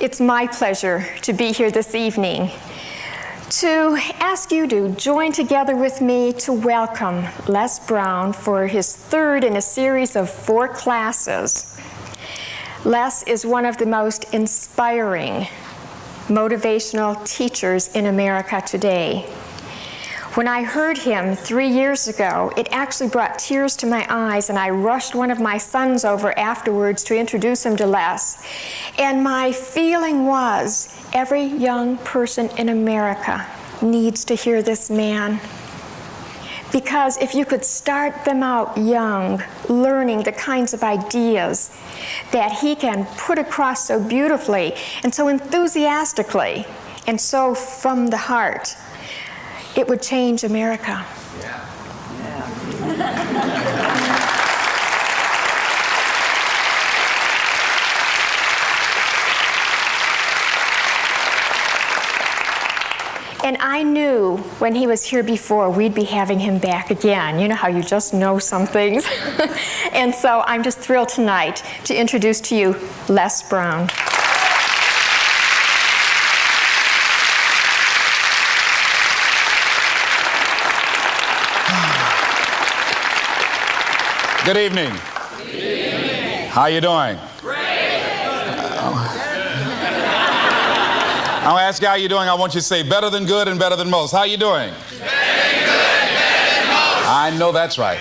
It's my pleasure to be here this evening to ask you to join together with me to welcome Les Brown for his third in a series of 4 classes. Les is one of the most inspiring, motivational teachers in America today. When I heard him 3 years ago, it actually brought tears to my eyes, and I rushed one of my sons over afterwards to introduce him to Les. And my feeling was, every young person in America needs to hear this man. Because if you could start them out young, learning the kinds of ideas that he can put across so beautifully and so enthusiastically and so from the heart, it would change America. And I knew when he was here before, we'd be having him back again. You know how you just know some things? And so I'm just thrilled tonight to introduce to you Les Brown. Good evening. Good evening. How you doing? Great. I'm going to ask you how you doing. I want you to say better than good and better than most. How you doing? Better than good and better than most. I know that's right.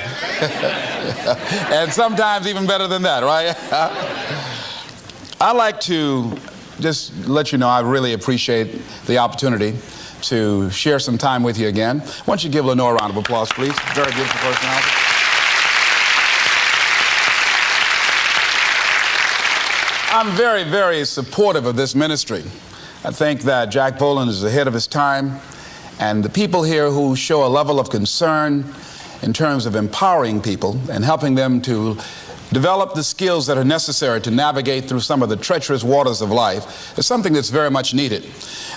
And sometimes even better than that, right? I'd like to just let you know I really appreciate the opportunity to share some time with you again. Why don't you give Lenore a round of applause, please? Very beautiful personality. I'm very, very supportive of this ministry. I think that Jack Boland is ahead of his time, and the people here who show a level of concern in terms of empowering people and helping them to develop the skills that are necessary to navigate through some of the treacherous waters of life is something that's very much needed.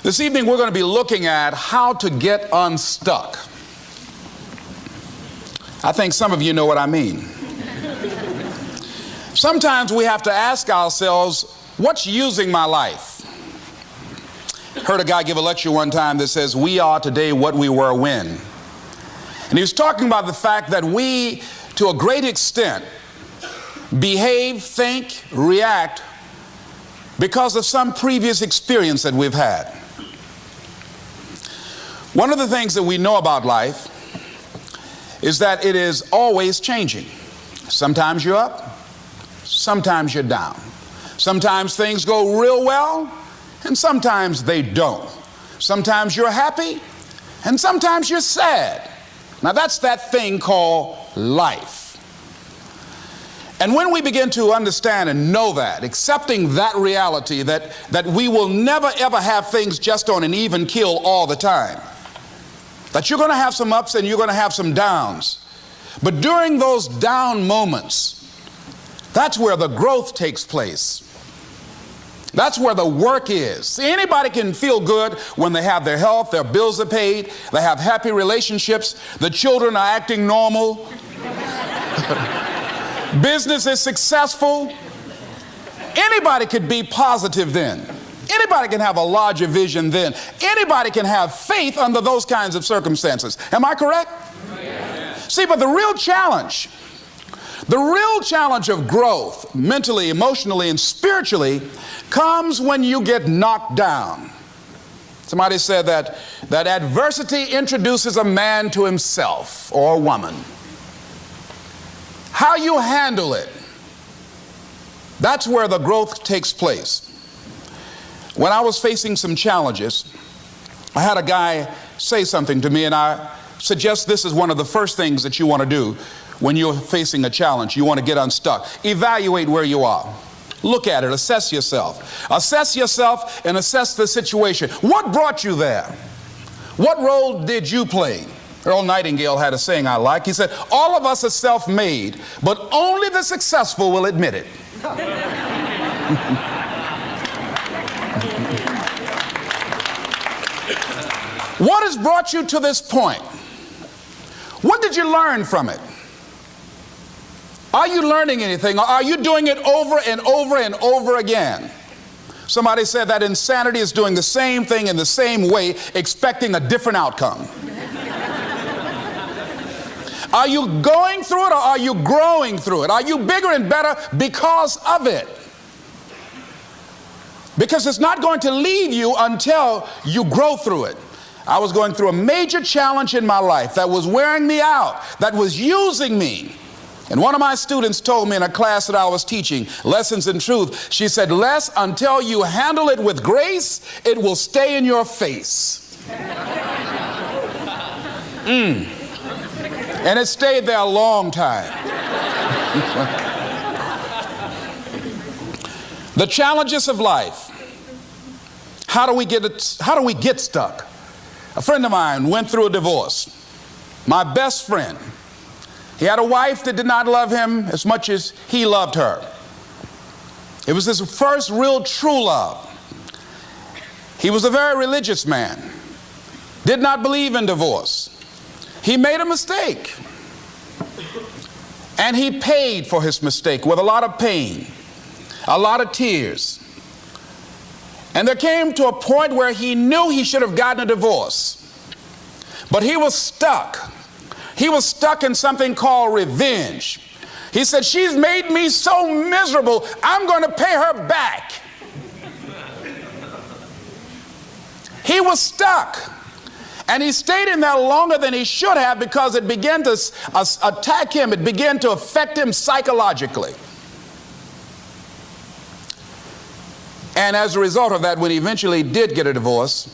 This evening we're going to be looking at how to get unstuck. I think some of you know what I mean. Sometimes we have to ask ourselves, what's using my life? Heard a guy give a lecture one time that says, we are today what we were when. And he was talking about the fact that we, to a great extent, behave, think, react because of some previous experience that we've had. One of the things that we know about life is that it is always changing. Sometimes you're up. Sometimes you're down. Sometimes things go real well, and sometimes they don't. Sometimes you're happy, and sometimes you're sad. Now that's that thing called life. And when we begin to understand and know that, accepting that reality that we will never ever have things just on an even keel all the time, that you're going to have some ups and you're going to have some downs, but during those down moments, that's where the growth takes place. That's where the work is. See, anybody can feel good when they have their health, their bills are paid, they have happy relationships, the children are acting normal, business is successful. Anybody could be positive then. Anybody can have a larger vision then. Anybody can have faith under those kinds of circumstances. Am I correct? Yes. See, but the real challenge of growth, mentally, emotionally, and spiritually, comes when you get knocked down. Somebody said that adversity introduces a man to himself or a woman. How you handle it, that's where the growth takes place. When I was facing some challenges, I had a guy say something to me, and I suggest this is one of the first things that you want to do when you're facing a challenge. You want to get unstuck. Evaluate where you are. Look at it. Assess yourself. Assess yourself and assess the situation. What brought you there? What role did you play? Earl Nightingale had a saying I like. He said, all of us are self-made, but only the successful will admit it. What has brought you to this point? What did you learn from it? Are you learning anything? Or are you doing it over and over and over again? Somebody said that insanity is doing the same thing in the same way, expecting a different outcome. Are you going through it, or are you growing through it? Are you bigger and better because of it? Because it's not going to leave you until you grow through it. I was going through a major challenge in my life that was wearing me out, that was using me. And one of my students told me in a class that I was teaching, Lessons in Truth, she said, Les, until you handle it with grace, it will stay in your face. And it stayed there a long time. The challenges of life. How do we get stuck? A friend of mine went through a divorce. My best friend. He had a wife that did not love him as much as he loved her. It was his first real true love. He was a very religious man. Did not believe in divorce. He made a mistake. And he paid for his mistake with a lot of pain, a lot of tears. And there came to a point where he knew he should have gotten a divorce. But he was stuck. He was stuck in something called revenge. He said, she's made me so miserable, I'm going to pay her back. He was stuck. And he stayed in there longer than he should have because it began to attack him. It began to affect him psychologically. And as a result of that, when he eventually did get a divorce,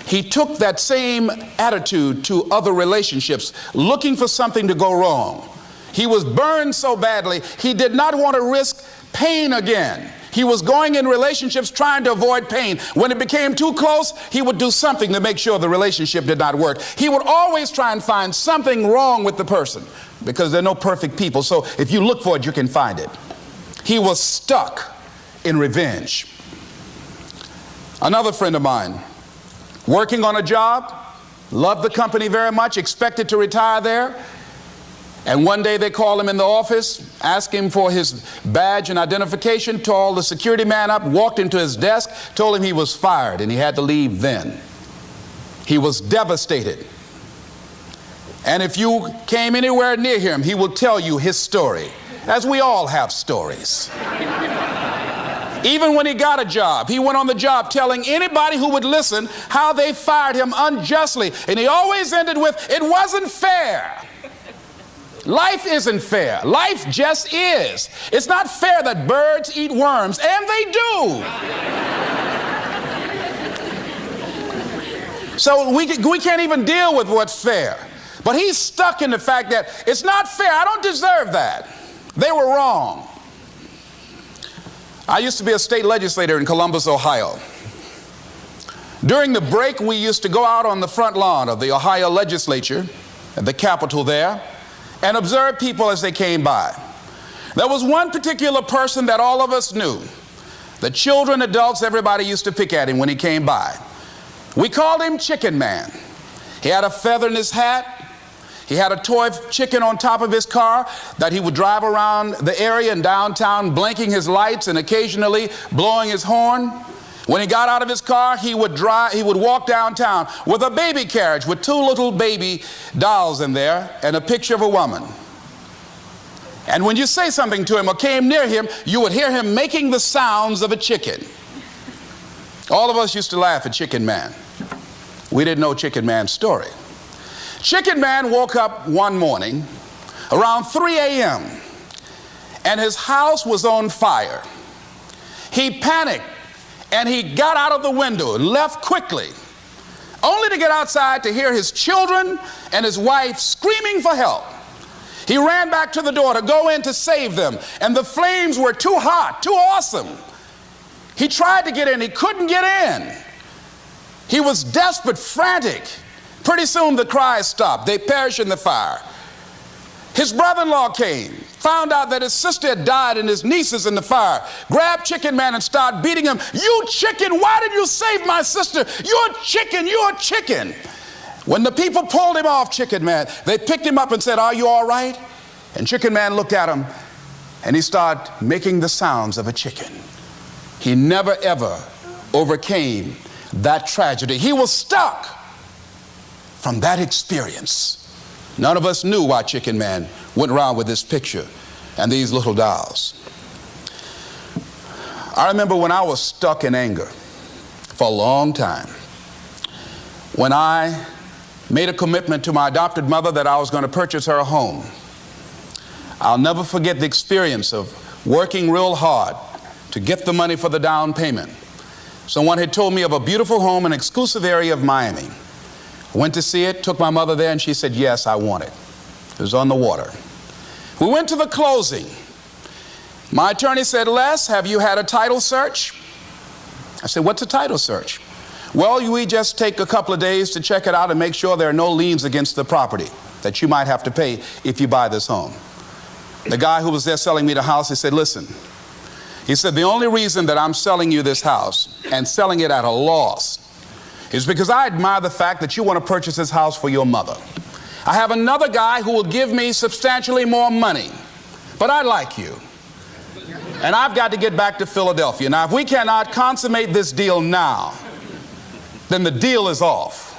he took that same attitude to other relationships, looking for something to go wrong. He was burned so badly, he did not want to risk pain again. He was going in relationships trying to avoid pain. When it became too close, he would do something to make sure the relationship did not work. He would always try and find something wrong with the person because there are no perfect people. So if you look for it, you can find it. He was stuck in revenge. Another friend of mine, working on a job, loved the company very much, expected to retire there. And one day they called him in the office, asked him for his badge and identification, called the security man up, walked into his desk, told him he was fired and he had to leave then. He was devastated. And if you came anywhere near him, he will tell you his story, as we all have stories. Even when he got a job, he went on the job telling anybody who would listen how they fired him unjustly. And he always ended with, it wasn't fair. Life isn't fair. Life just is. It's not fair that birds eat worms, and they do. So we can't even deal with what's fair. But he's stuck in the fact that it's not fair. I don't deserve that. They were wrong. I used to be a state legislator in Columbus, Ohio. During the break, we used to go out on the front lawn of the Ohio legislature, at the Capitol there, and observe people as they came by. There was one particular person that all of us knew. The children, adults, everybody used to pick at him when he came by. We called him Chicken Man. He had a feather in his hat. He had a toy chicken on top of his car that he would drive around the area in downtown, blinking his lights and occasionally blowing his horn. When he got out of his car, he would walk downtown with a baby carriage with two little baby dolls in there and a picture of a woman. And when you say something to him or came near him, you would hear him making the sounds of a chicken. All of us used to laugh at Chicken Man. We didn't know Chicken Man's story. Chicken Man woke up one morning around 3 a.m. and his house was on fire. He panicked and he got out of the window and left quickly, only to get outside to hear his children and his wife screaming for help. He ran back to the door to go in to save them, and the flames were too hot, too awesome. He tried to get in, he couldn't get in. He was desperate, frantic. Pretty soon the cries stopped. They perished in the fire. His brother-in-law came, found out that his sister had died and his nieces in the fire, grabbed Chicken Man and started beating him. You chicken, why did you save my sister? You're chicken, you're chicken. When the people pulled him off Chicken Man, they picked him up and said, are you all right? And Chicken Man looked at him and he started making the sounds of a chicken. he never ever overcame that tragedy. He was stuck from that experience. None of us knew why Chicken Man went around with this picture and these little dolls. I remember when I was stuck in anger for a long time, when I made a commitment to my adopted mother that I was going to purchase her a home. I'll never forget the experience of working real hard to get the money for the down payment. Someone had told me of a beautiful home in an exclusive area of Miami. I went to see it, took my mother there, and she said, yes, I want it. It was on the water. We went to the closing. My attorney said, Les, have you had a title search? I said, what's a title search? Well, we just take a couple of days to check it out and make sure there are no liens against the property that you might have to pay if you buy this home. The guy who was there selling me the house, he said, listen, he said, the only reason that I'm selling you this house and selling it at a loss is because I admire the fact that you want to purchase this house for your mother. I have another guy who will give me substantially more money, but I like you. And I've got to get back to Philadelphia. Now, if we cannot consummate this deal now, then the deal is off.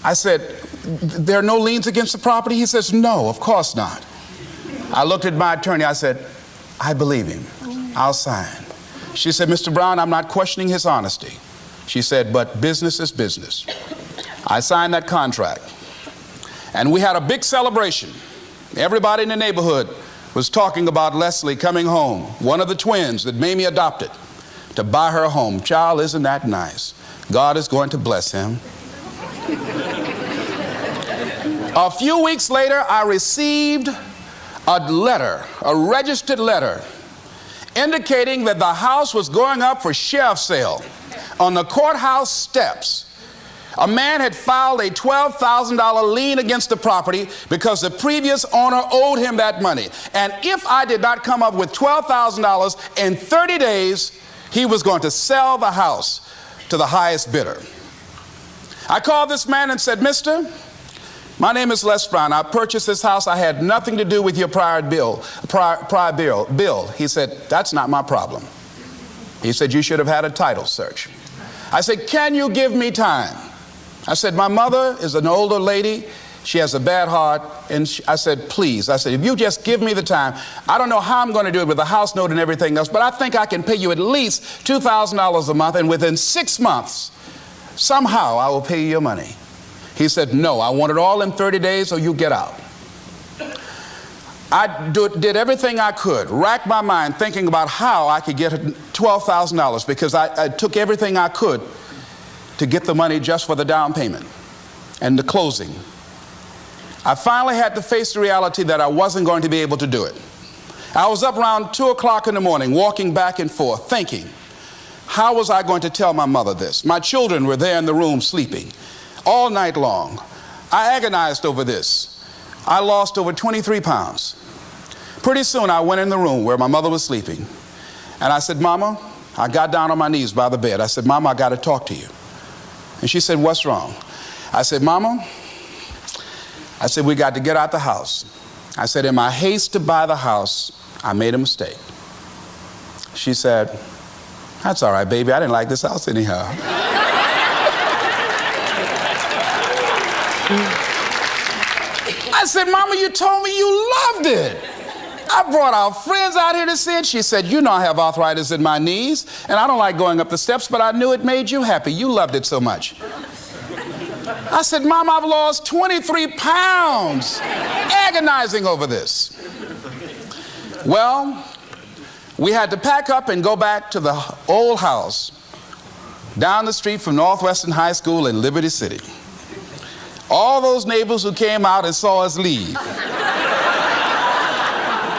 I said, there are no liens against the property? He says, no, of course not. I looked at my attorney. I said, I believe him. I'll sign. She said, Mr. Brown, I'm not questioning his honesty. She said, but business is business. I signed that contract. And we had a big celebration. Everybody in the neighborhood was talking about Leslie coming home, one of the twins that Mamie adopted, to buy her a home. Child, isn't that nice? God is going to bless him. A few weeks later, I received a letter, a registered letter, indicating that the house was going up for sheriff's sale on the courthouse steps. A man had filed a $12,000 lien against the property because the previous owner owed him that money. And if I did not come up with $12,000 in 30 days, he was going to sell the house to the highest bidder. I called this man and said, Mister, my name is Les Brown. I purchased this house. I had nothing to do with your prior bill. He said, that's not my problem. He said, you should have had a title search. I said, can you give me time? I said, my mother is an older lady. She has a bad heart. And I said, please. I said, if you just give me the time, I don't know how I'm going to do it with the house note and everything else, but I think I can pay you at least $2,000 a month, and within 6 months, somehow I will pay you your money. He said, no, I want it all in 30 days or you get out. I did everything I could, racked my mind thinking about how I could get $12,000 because I took everything I could to get the money just for the down payment and the closing. I finally had to face the reality that I wasn't going to be able to do it. I was up around 2 o'clock in the morning walking back and forth thinking, how was I going to tell my mother this? My children were there in the room sleeping all night long. I agonized over this. I lost over 23 pounds. Pretty soon I went in the room where my mother was sleeping and I said, Mama, I got down on my knees by the bed. I said, Mama, I got to talk to you. And she said, what's wrong? I said, Mama, I said, we got to get out the house. I said, in my haste to buy the house, I made a mistake. She said, that's all right, baby. I didn't like this house anyhow. I said, Mama, you told me you loved it. I brought our friends out here to see it. She said, you know I have arthritis in my knees, and I don't like going up the steps, but I knew it made you happy. You loved it so much. I said, Mom, I've lost 23 pounds agonizing over this. Well, we had to pack up and go back to the old house down the street from Northwestern High School in Liberty City. All those neighbors who came out and saw us leave,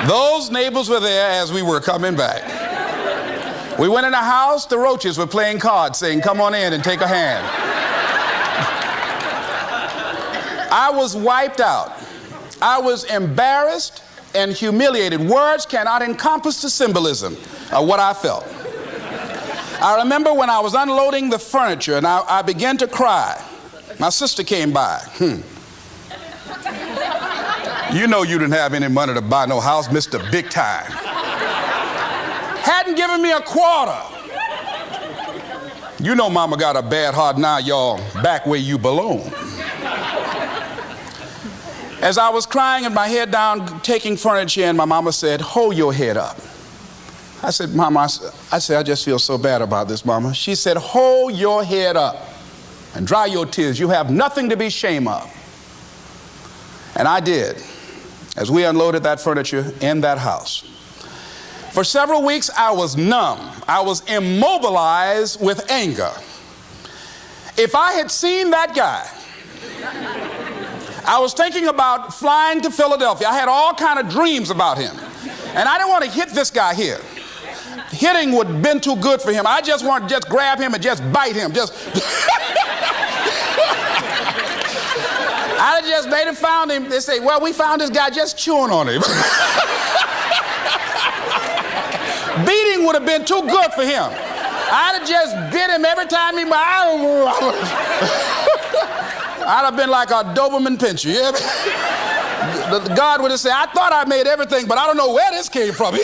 those neighbors were there as we were coming back. We went in the house, the roaches were playing cards saying, come on in and take a hand. I was wiped out. I was embarrassed and humiliated. Words cannot encompass the symbolism of what I felt. I remember when I was unloading the furniture and I began to cry. My sister came by. You know you didn't have any money to buy no house, Mr. Big Time. Had hadn't given me a quarter. You know mama got a bad heart. Now y'all back where you belong. As I was crying and my head down, taking furniture in, my mama said, hold your head up. I said, Mama, I just feel so bad about this, Mama. She said, hold your head up and dry your tears. You have nothing to be ashamed of. And I did, as we unloaded that furniture in that house. For several weeks, I was numb. I was immobilized with anger. If I had seen that guy, I was thinking about flying to Philadelphia. I had all kind of dreams about him. And I didn't want to hit this guy here. Hitting would have been too good for him. I just wanted to just grab him and just bite him. They'd have found him. They say, well, we found this guy just chewing on him. Beating would have been too good for him. I'd have just bit him every time he... I'd have been like a Doberman pincher. Yeah? God would have said, I thought I made everything, but I don't know where this came from.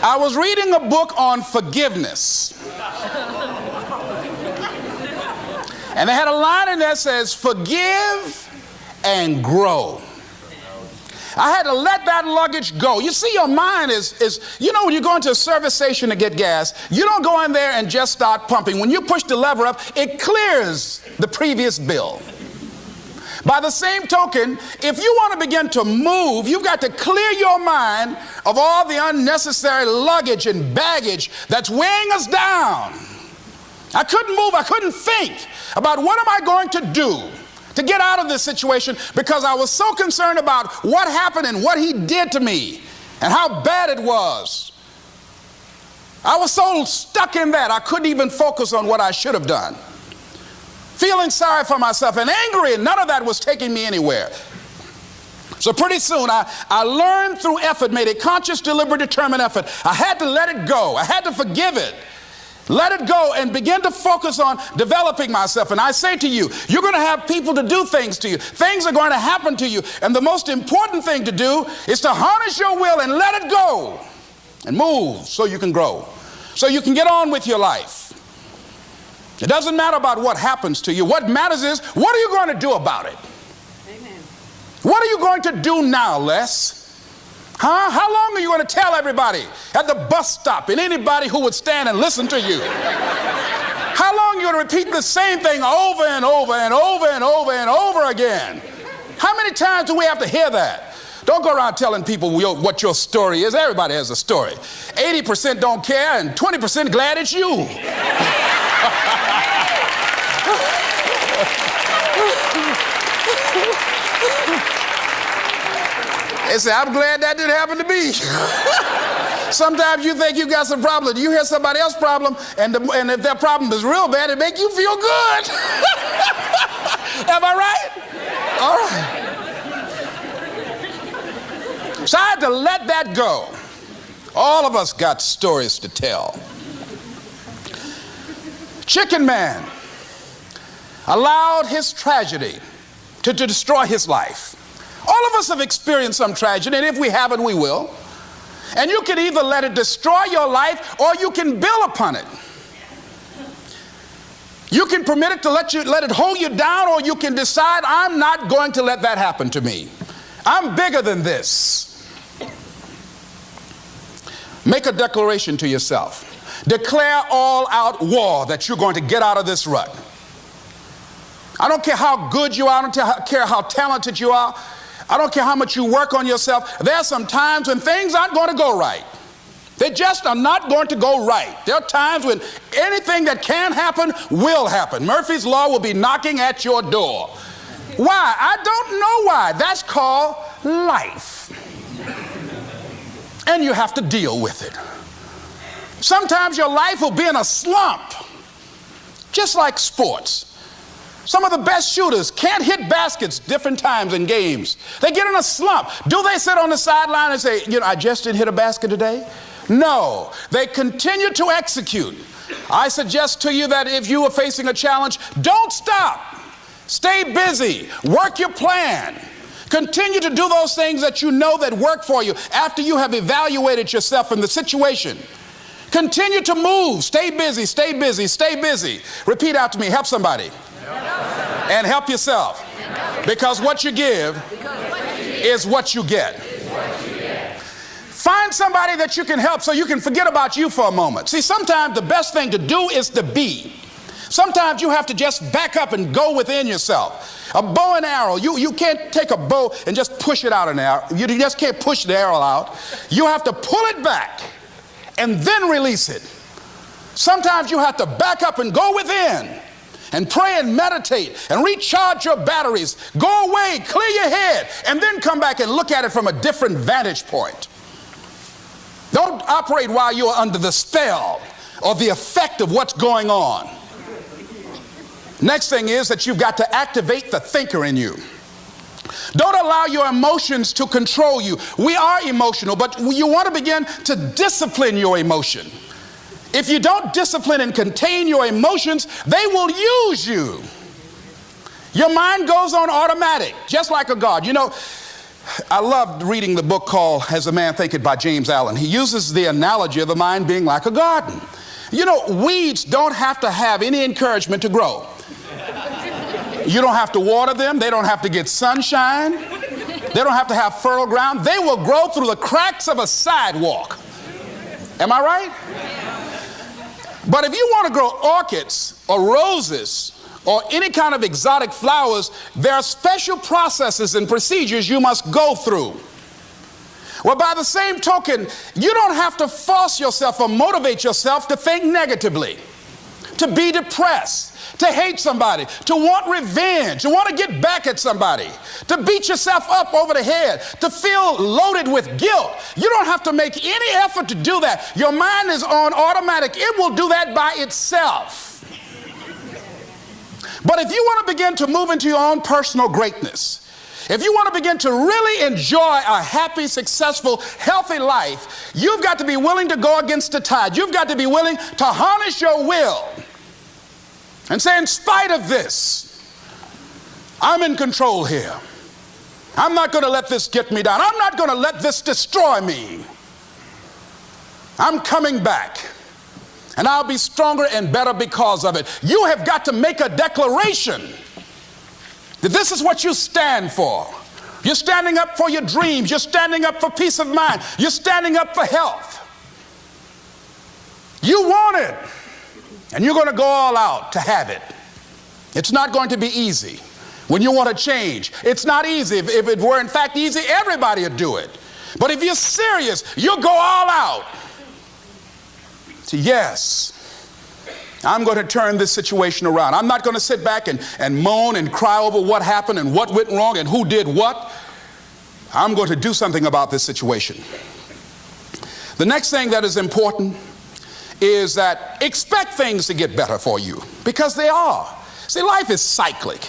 I was reading a book on forgiveness. And they had a line in there that says, forgive and grow. I had to let that luggage go. You see, your mind is, you know, when you go into a service station to get gas, you don't go in there and just start pumping. When you push the lever up, it clears the previous bill. By the same token, if you want to begin to move, you've got to clear your mind of all the unnecessary luggage and baggage that's weighing us down. I couldn't move. I couldn't think about what am I going to do to get out of this situation, because I was so concerned about what happened and what he did to me and how bad it was. I was so stuck in that I couldn't even focus on what I should have done. Feeling sorry for myself and angry, and none of that was taking me anywhere. So pretty soon I learned through effort, made a conscious, deliberate, determined effort. I had to let it go. I had to forgive it. Let it go and begin to focus on developing myself. And I say to you, you're going to have people to do things to you. Things are going to happen to you. And the most important thing to do is to harness your will and let it go and move so you can grow, so you can get on with your life. It doesn't matter about what happens to you. What matters is, what are you going to do about it? Amen. What are you going to do now, Les? Huh? How long are you going to tell everybody at the bus stop and anybody who would stand and listen to you? How long are you going to repeat the same thing over and over and over and over and over again? How many times do we have to hear that? Don't go around telling people what your story is. Everybody has a story. 80% don't care and 20% glad it's you. They say, I'm glad that didn't happen to me. Sometimes you think you got some problem. You hear somebody else's problem, and if their problem is real bad, it makes you feel good. Am I right? All right. So I had to let that go. All of us got stories to tell. Chicken Man allowed his tragedy to destroy his life. All of us have experienced some tragedy, and if we haven't, we will. And you can either let it destroy your life, or you can build upon it. You can permit it to let it hold you down, or you can decide, I'm not going to let that happen to me. I'm bigger than this. Make a declaration to yourself. Declare all-out war that you're going to get out of this rut. I don't care how good you are. I don't care how talented you are. I don't care how much you work on yourself. There are some times when things aren't going to go right. They just are not going to go right. There are times when anything that can happen will happen. Murphy's Law will be knocking at your door. Why? I don't know why. That's called life. And you have to deal with it. Sometimes your life will be in a slump, just like sports. Some of the best shooters can't hit baskets different times in games. They get in a slump. Do they sit on the sideline and say, I just didn't hit a basket today? No, they continue to execute. I suggest to you that if you are facing a challenge, don't stop. Stay busy. Work your plan. Continue to do those things that you know that work for you after you have evaluated yourself in the situation. Continue to move. Stay busy, stay busy, stay busy. Repeat out to me. Help somebody. And help yourself. Because what you give is what you get. Find somebody that you can help so you can forget about you for a moment. See, sometimes the best thing to do is to be. Sometimes you have to just back up and go within yourself. A bow and arrow, you can't take a bow and just push it out an arrow. You just can't push the arrow out. You have to pull it back and then release it. Sometimes you have to back up and go within and pray and meditate and recharge your batteries. Go away, clear your head, and then come back and look at it from a different vantage point. Don't operate while you're under the spell or the effect of what's going on. Next thing is that you've got to activate the thinker in you. Don't allow your emotions to control you. We are emotional, but you want to begin to discipline your emotion. If you don't discipline and contain your emotions, they will use you. Your mind goes on automatic, just like a God. You know, I loved reading the book called As a Man Thinketh by James Allen. He uses the analogy of the mind being like a garden. You know, weeds don't have to have any encouragement to grow. You don't have to water them. They don't have to get sunshine. They don't have to have fertile ground. They will grow through the cracks of a sidewalk. Am I right? But if you want to grow orchids or roses or any kind of exotic flowers, there are special processes and procedures you must go through. Well, by the same token, you don't have to force yourself or motivate yourself to think negatively, to be depressed, to hate somebody, to want revenge, to want to get back at somebody, to beat yourself up over the head, to feel loaded with guilt. You don't have to make any effort to do that. Your mind is on automatic. It will do that by itself. But if you want to begin to move into your own personal greatness, if you want to begin to really enjoy a happy, successful, healthy life, you've got to be willing to go against the tide. You've got to be willing to harness your will and say, in spite of this, I'm in control here. I'm not going to let this get me down. I'm not going to let this destroy me. I'm coming back, and I'll be stronger and better because of it. You have got to make a declaration that this is what you stand for. You're standing up for your dreams. You're standing up for peace of mind. You're standing up for health. You want it, and you're going to go all out to have it. It's not going to be easy. When you want to change, it's not easy. If it were in fact easy, everybody would do it. But if you're serious, you'll go all out. So yes, I'm going to turn this situation around. I'm not going to sit back and moan and cry over what happened and what went wrong and who did what. I'm going to do something about this situation. The next thing that is important is that expect things to get better for you, because they are. See, life is cyclic.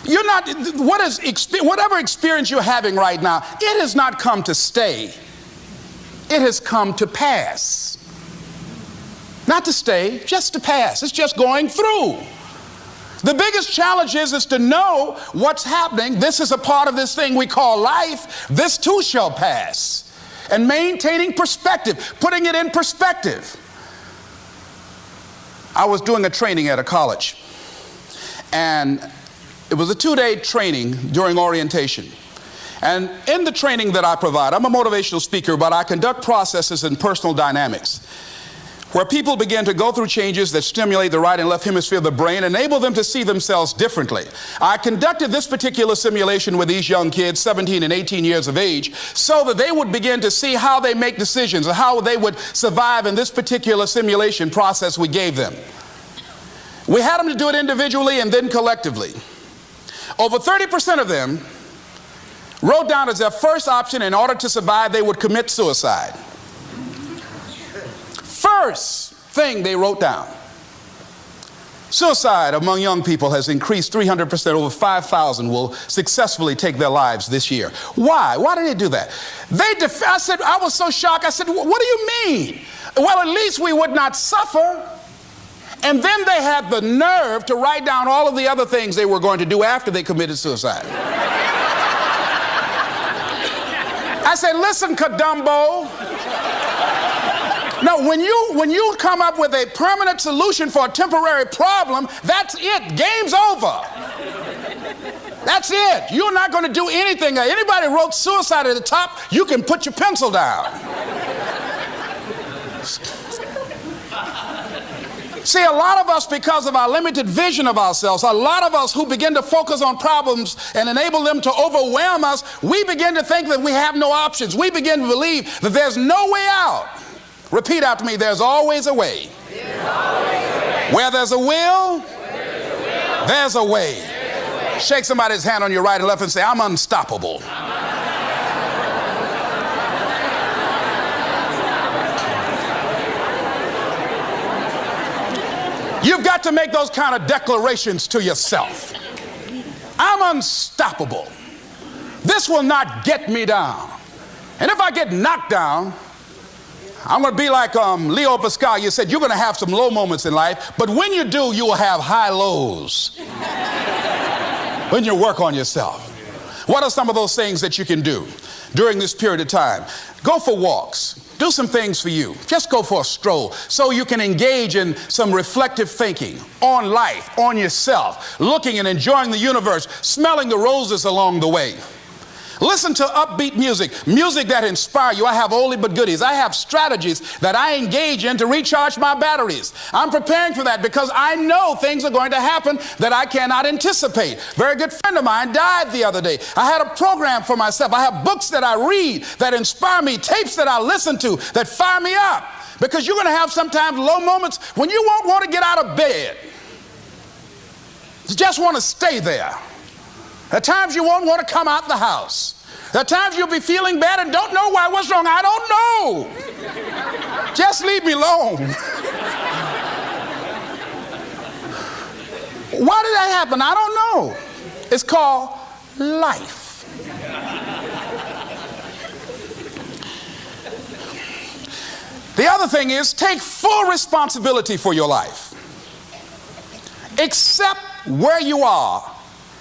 You're not, whatever experience you're having right now, it has not come to stay. It has come to pass. Not to stay, just to pass. It's just going through. The biggest challenge is to know what's happening. This is a part of this thing we call life. This too shall pass. And maintaining perspective, putting it in perspective. I was doing a training at a college, and it was a 2-day training during orientation. And in the training that I provide, I'm a motivational speaker, but I conduct processes in personal dynamics, where people begin to go through changes that stimulate the right and left hemisphere of the brain, enable them to see themselves differently. I conducted this particular simulation with these young kids, 17 and 18 years of age, so that they would begin to see how they make decisions and how they would survive in this particular simulation process we gave them. We had them to do it individually and then collectively. Over 30% of them wrote down as their first option, in order to survive, they would commit suicide. First thing they wrote down. Suicide among young people has increased 300%. Over 5,000 will successfully take their lives this year. Why? Why did they do that? I said, I was so shocked. I said, what do you mean? Well, at least we would not suffer. And then they had the nerve to write down all of the other things they were going to do after they committed suicide. say, listen, Kadumbo. No, when you come up with a permanent solution for a temporary problem, that's it. Game's over. That's it. You're not going to do anything. Anybody wrote suicide at the top, you can put your pencil down. See, a lot of us, because of our limited vision of ourselves, a lot of us who begin to focus on problems and enable them to overwhelm us, we begin to think that we have no options. We begin to believe that there's no way out. Repeat after me, there's always a way. Where there's a will, there's a way. Shake somebody's hand on your right and left and say, I'm unstoppable. You've got to make those kind of declarations to yourself. I'm unstoppable. This will not get me down. And if I get knocked down, I'm going to be like Leo Pascal. You said you're going to have some low moments in life, but when you do, you will have high lows when you work on yourself. What are some of those things that you can do during this period of time? Go for walks. Do some things for you. Just go for a stroll so you can engage in some reflective thinking on life, on yourself, looking and enjoying the universe, smelling the roses along the way. Listen to upbeat music, music that inspires you. I have oldie but goodies. I have strategies that I engage in to recharge my batteries. I'm preparing for that because I know things are going to happen that I cannot anticipate. A very good friend of mine died the other day. I had a program for myself. I have books that I read that inspire me, tapes that I listen to that fire me up. Because you're going to have sometimes low moments when you won't want to get out of bed. You just want to stay there. At times you won't want to come out the house. At times you'll be feeling bad and don't know why. What's wrong? I don't know. Just leave me alone. Why did that happen? I don't know. It's called life. The other thing is take full responsibility for your life. Accept where you are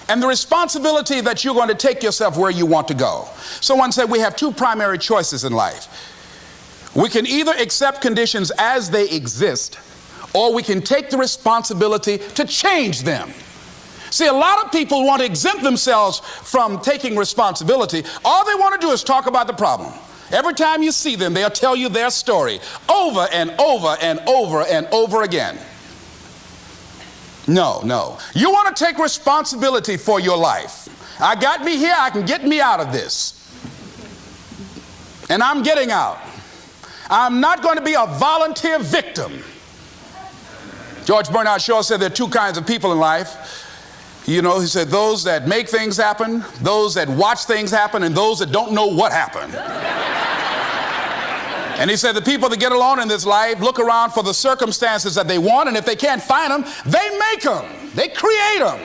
and the responsibility that you're going to take yourself where you want to go. Someone said we have two primary choices in life. We can either accept conditions as they exist, or we can take the responsibility to change them. See, a lot of people want to exempt themselves from taking responsibility. All they want to do is talk about the problem. Every time you see them, they'll tell you their story over and over and over and over again. No, no. You want to take responsibility for your life. I got me here, I can get me out of this. And I'm getting out. I'm not going to be a volunteer victim. George Bernard Shaw said there are two kinds of people in life. You know, he said those that make things happen, those that watch things happen, and those that don't know what happened. And he said the people that get along in this life look around for the circumstances that they want, and if they can't find them, they make them. They create them.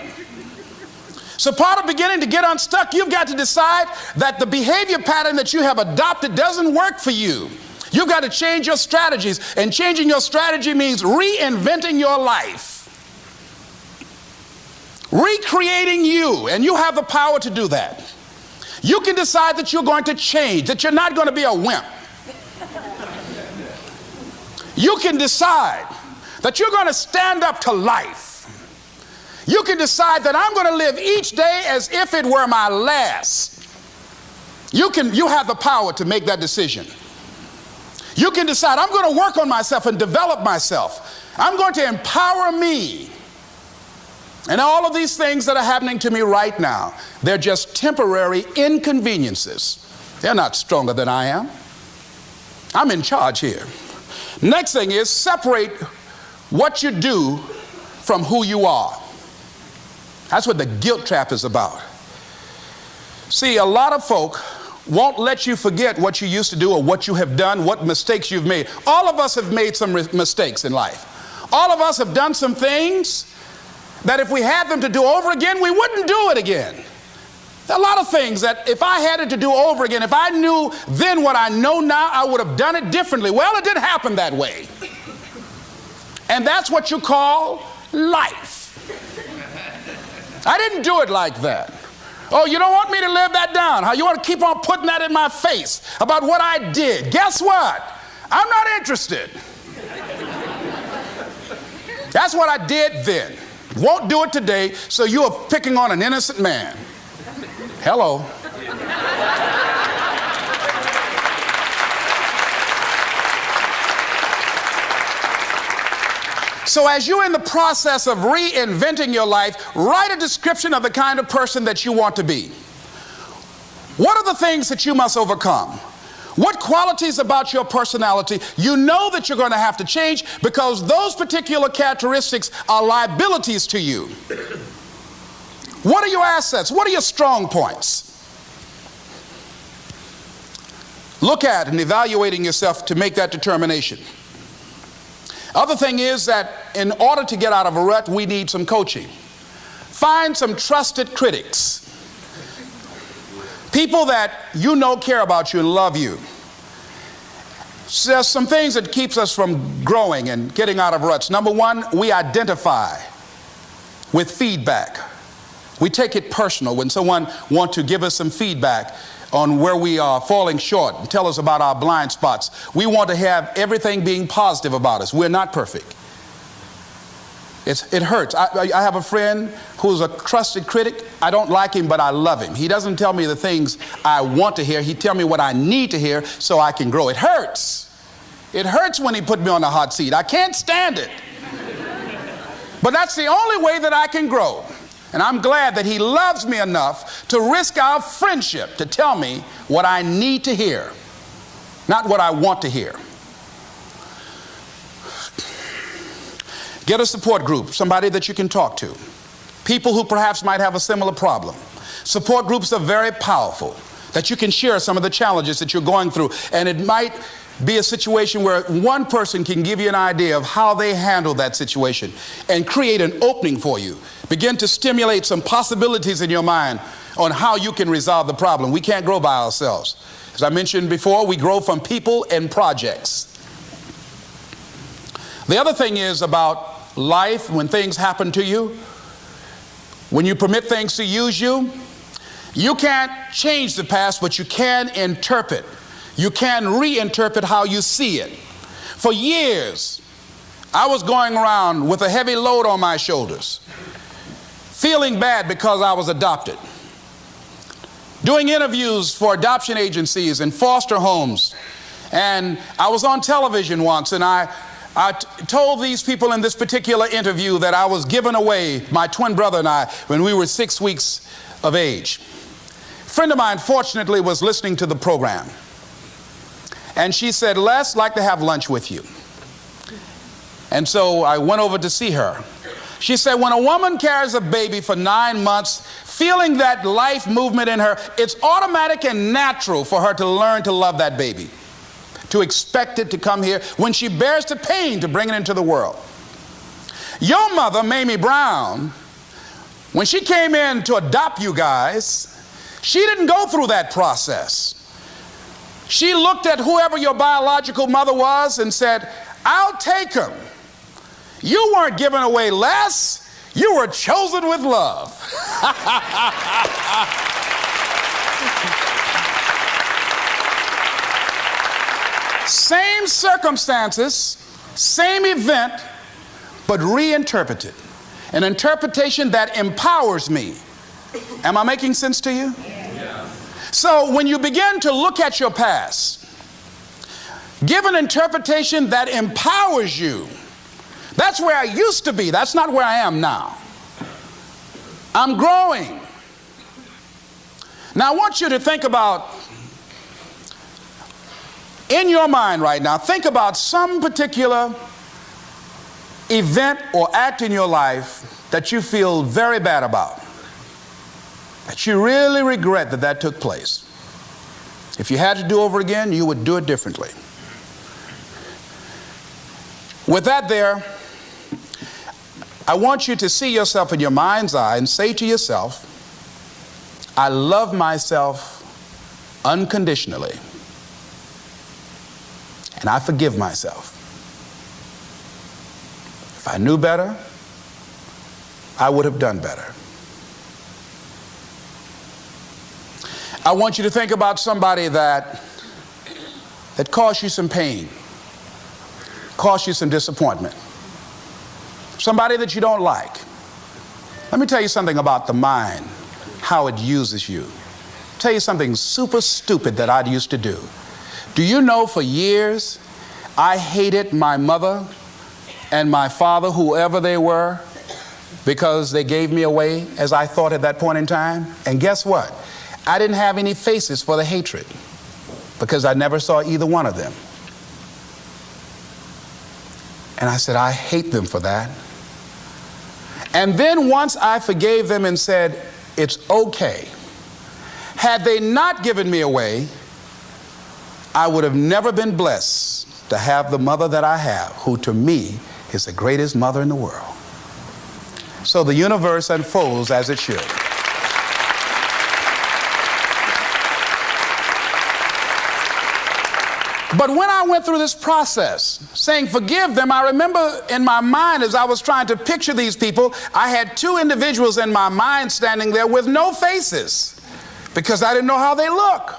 So part of beginning to get unstuck, you've got to decide that the behavior pattern that you have adopted doesn't work for you. You've got to change your strategies, and changing your strategy means reinventing your life. Recreating you, and you have the power to do that. You can decide that you're going to change, that you're not going to be a wimp. You can decide that you're going to stand up to life. You can decide that I'm going to live each day as if it were my last. You have the power to make that decision. You can decide I'm going to work on myself and develop myself. I'm going to empower me. And all of these things that are happening to me right now, they're just temporary inconveniences. They're not stronger than I am. I'm in charge here. Next thing is separate what you do from who you are. That's what the guilt trap is about. See, a lot of folk won't let you forget what you used to do or what you have done, what mistakes you've made. All of us have made some mistakes in life. All of us have done some things that if we had them to do over again, we wouldn't do it again. There are a lot of things that if I had it to do over again, if I knew then what I know now, I would have done it differently. Well, it didn't happen that way. And that's what you call life. I didn't do it like that. Oh, you don't want me to live that down? on, how you want to keep on putting that in my face about what I did. Guess what? I'm not interested. That's what I did then. Won't do it today, so you are picking on an innocent man. Hello. So as you're in the process of reinventing your life, write a description of the kind of person that you want to be. What are the things that you must overcome? What qualities about your personality you know that you're going to have to change, because those particular characteristics are liabilities to you? What are your assets? What are your strong points? Look at and evaluating yourself to make that determination. Other thing is that in order to get out of a rut, we need some coaching. Find some trusted critics. People that you know care about you and love you. So there's some things that keeps us from growing and getting out of ruts. Number one, we identify with feedback. We take it personal when someone wants to give us some feedback on where we are falling short and tell us about our blind spots. We want to have everything being positive about us. We're not perfect. It hurts. I have a friend who's a trusted critic. I don't like him, but I love him. He doesn't tell me the things I want to hear. He tells me what I need to hear so I can grow. It hurts. It hurts when he put me on the hot seat. I can't stand it. But that's the only way that I can grow. And I'm glad that he loves me enough to risk our friendship to tell me what I need to hear, not what I want to hear. Get a support group, somebody that you can talk to. People who perhaps might have a similar problem. Support groups are very powerful, that you can share some of the challenges that you're going through. And it might be a situation where one person can give you an idea of how they handle that situation and create an opening for you. Begin to stimulate some possibilities in your mind on how you can resolve the problem. We can't grow by ourselves. As I mentioned before, we grow from people and projects. The other thing is about life, when things happen to you, when you permit things to use you, you can't change the past, but you can interpret. You can reinterpret how you see it. For years, I was going around with a heavy load on my shoulders, feeling bad because I was adopted, doing interviews for adoption agencies and foster homes. And I was on television once, and I told these people in this particular interview that I was giving away my twin brother and I when we were 6 weeks of age. A friend of mine, fortunately, was listening to the program. And she said, Les, I'd like to have lunch with you. And so I went over to see her. She said, when a woman carries a baby for 9 months, feeling that life movement in her, it's automatic and natural for her to learn to love that baby, to expect it to come here when she bears the pain to bring it into the world. Your mother, Mamie Brown, when she came in to adopt you guys, she didn't go through that process. She looked at whoever your biological mother was and said, I'll take him. You weren't given away less. You were chosen with love. Same circumstances, same event, but reinterpreted. An interpretation that empowers me. Am I making sense to you? Yeah. So when you begin to look at your past, give an interpretation that empowers you. That's where I used to be. That's not where I am now. I'm growing. Now I want you to think about, in your mind right now, think about some particular event or act in your life that you feel very bad about, that you really regret that that took place. If you had to do over again, you would do it differently. With that there, I want you to see yourself in your mind's eye and say to yourself, I love myself unconditionally, and I forgive myself. If I knew better, I would have done better. I want you to think about somebody that caused you some pain, caused you some disappointment, somebody that you don't like. Let me tell you something about the mind, how it uses you. Tell you something super stupid that I used to do. Do you know for years I hated my mother and my father, whoever they were, because they gave me away as I thought at that point in time? And guess what? I didn't have any faces for the hatred because I never saw either one of them. And I said, I hate them for that. And then once I forgave them and said, it's okay, had they not given me away, I would have never been blessed to have the mother that I have, who to me is the greatest mother in the world. So the universe unfolds as it should. But when I went through this process, saying forgive them, I remember in my mind as I was trying to picture these people, I had two individuals in my mind standing there with no faces because I didn't know how they look.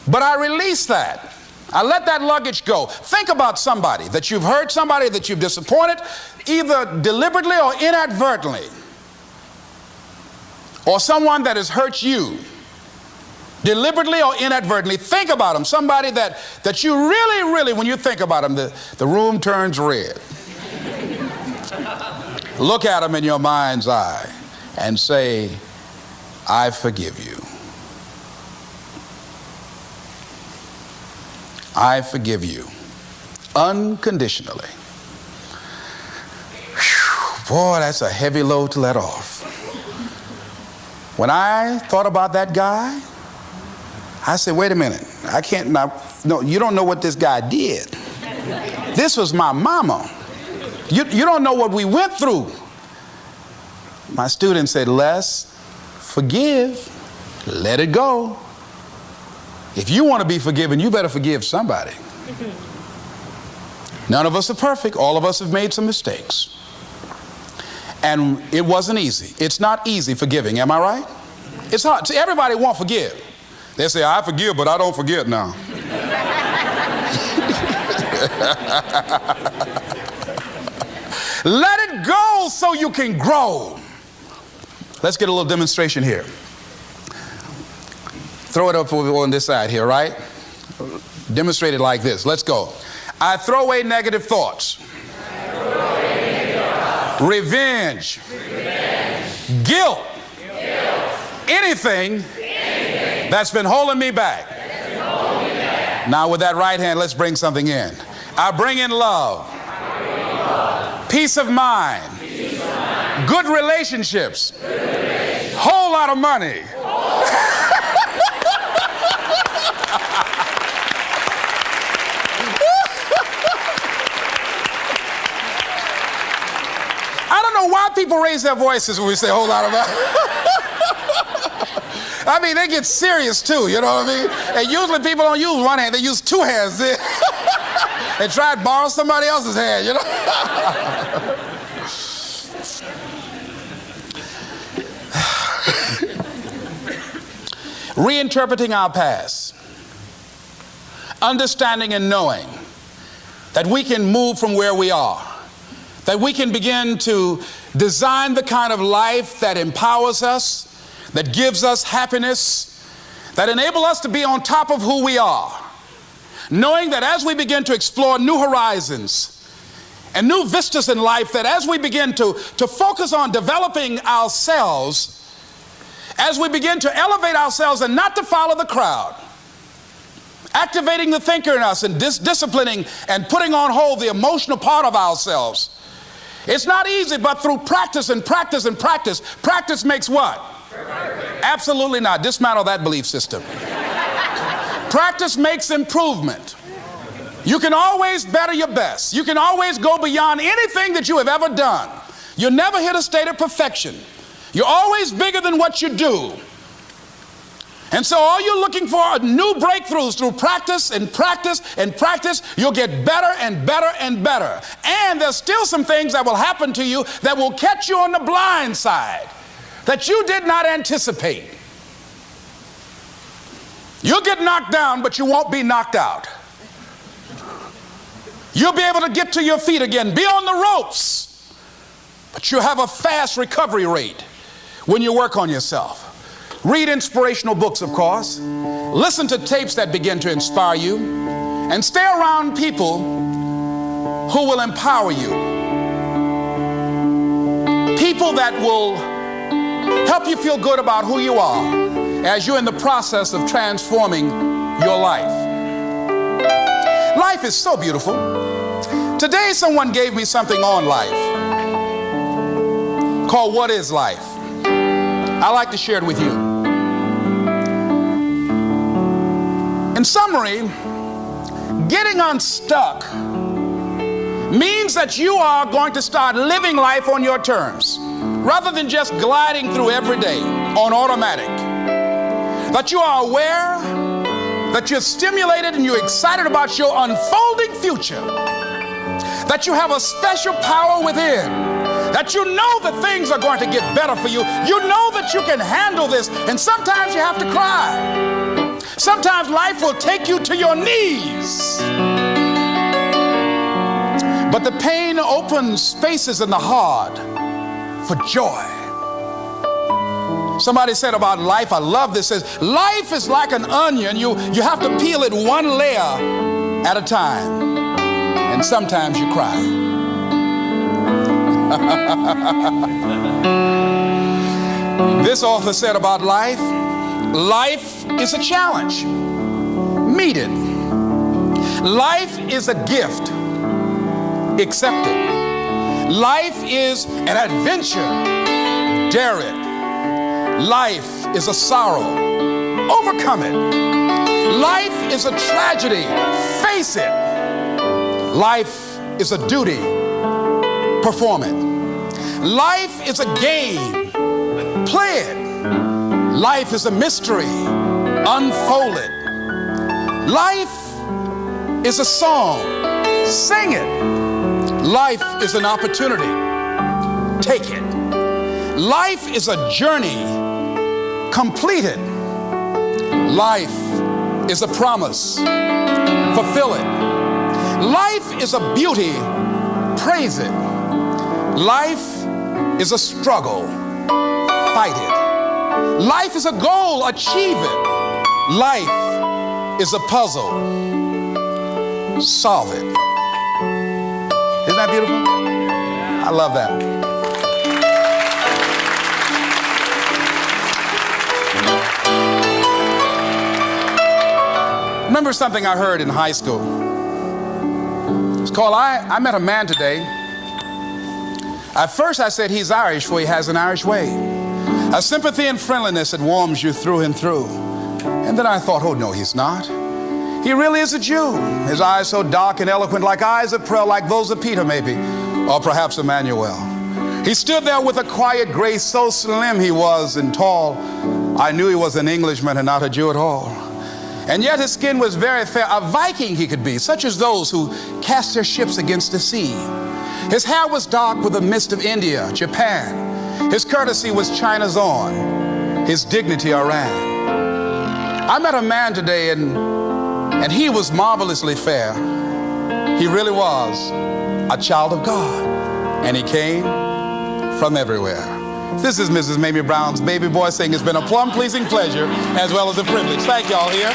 But I released that. I let that luggage go. Think about somebody that you've hurt, somebody that you've disappointed, either deliberately or inadvertently, or someone that has hurt you deliberately or inadvertently. Think about them. Somebody that you really, when you think about them, the room turns red. Look at them in your mind's eye and say, I forgive you. I forgive you unconditionally. Whew, boy, that's a heavy load to let off. When I thought about that guy, I said, wait a minute, I can't, no, you don't know what this guy did. This was my mama. You don't know what we went through. My student said, Les, forgive, let it go. If you want to be forgiven, you better forgive somebody. None of us are perfect. All of us have made some mistakes. And it wasn't easy. It's not easy forgiving, am I right? It's hard. See, everybody won't forgive. They say, I forgive, but I don't forget now. Let it go so you can grow. Let's get a little demonstration here. Throw it up on this side here, right? Demonstrate it like this. Let's go. I throw away negative thoughts. Revenge. Guilt. Anything that's been holding me back. Now with that right hand, let's bring something in. I bring in love. Peace of mind. Good relationships. Whole lot of money. I don't know why people raise their voices when we say a whole lot of money. I mean, they get serious too, you know what I mean? And usually people don't use one hand, they use two hands. They try to borrow somebody else's hand, you know? Reinterpreting our past. Understanding and knowing that we can move from where we are. That we can begin to design the kind of life that empowers us, that gives us happiness, that enable us to be on top of who we are. Knowing that as we begin to explore new horizons and new vistas in life, that as we begin to focus on developing ourselves, as we begin to elevate ourselves and not to follow the crowd, activating the thinker in us and disciplining and putting on hold the emotional part of ourselves. It's not easy, but through practice and practice and practice, practice makes what? Absolutely not. Dismantle that belief system. Practice makes improvement. You can always better your best. You can always go beyond anything that you have ever done. You'll never hit a state of perfection. You're always bigger than what you do. And so all you're looking for are new breakthroughs through practice and practice and practice. You'll get better and better and better. And there's still some things that will happen to you that will catch you on the blind side that you did not anticipate. You'll get knocked down, but you won't be knocked out. You'll be able to get to your feet again, be on the ropes, but you'll have a fast recovery rate when you work on yourself. Read inspirational books, of course. Listen to tapes that begin to inspire you, and stay around people who will empower you. People that will help you feel good about who you are as you're in the process of transforming your life. Life is so beautiful. Today someone gave me something on life called What is Life? I'd like to share it with you. In summary, getting unstuck means that you are going to start living life on your terms rather than just gliding through every day on automatic. That you are aware, that you're stimulated and you're excited about your unfolding future, that you have a special power within, that you know that things are going to get better for you. You know that you can handle this, and sometimes you have to cry. Sometimes life will take you to your knees. But the pain opens spaces in the heart for joy. Somebody said about life, I love this, says life is like an onion. You have to peel it one layer at a time. And sometimes you cry. This author said about life, life is a challenge. Meet it. Life is a gift. Accept it. Life is an adventure. Dare it. Life is a sorrow. Overcome it. Life is a tragedy. Face it. Life is a duty. Perform it. Life is a game. Play it. Life is a mystery. Unfold it. Life is a song. Sing it. Life is an opportunity. Take it. Life is a journey. Complete it. Life is a promise. Fulfill it. Life is a beauty. Praise it. Life is a struggle. Fight it. Life is a goal. Achieve it. Life is a puzzle. Solve it. Isn't that beautiful? I love that. Remember something I heard in high school. It's called, I met a man today. At first I said he's Irish, for he has an Irish way. A sympathy and friendliness that warms you through and through. And then I thought, oh no, he's not. He really is a Jew. His eyes so dark and eloquent, like eyes of pearl, like those of Peter maybe, or perhaps Emmanuel. He stood there with a quiet grace, so slim he was and tall. I knew he was an Englishman and not a Jew at all. And yet his skin was very fair, a Viking he could be, such as those who cast their ships against the sea. His hair was dark with the mist of India, Japan. His courtesy was China's own, his dignity Iran. I met a man today and he was marvelously fair. He really was a child of God, and he came from everywhere. This is Mrs. Mamie Brown's baby boy saying it's been a plum-pleasing pleasure as well as a privilege. Thank y'all here.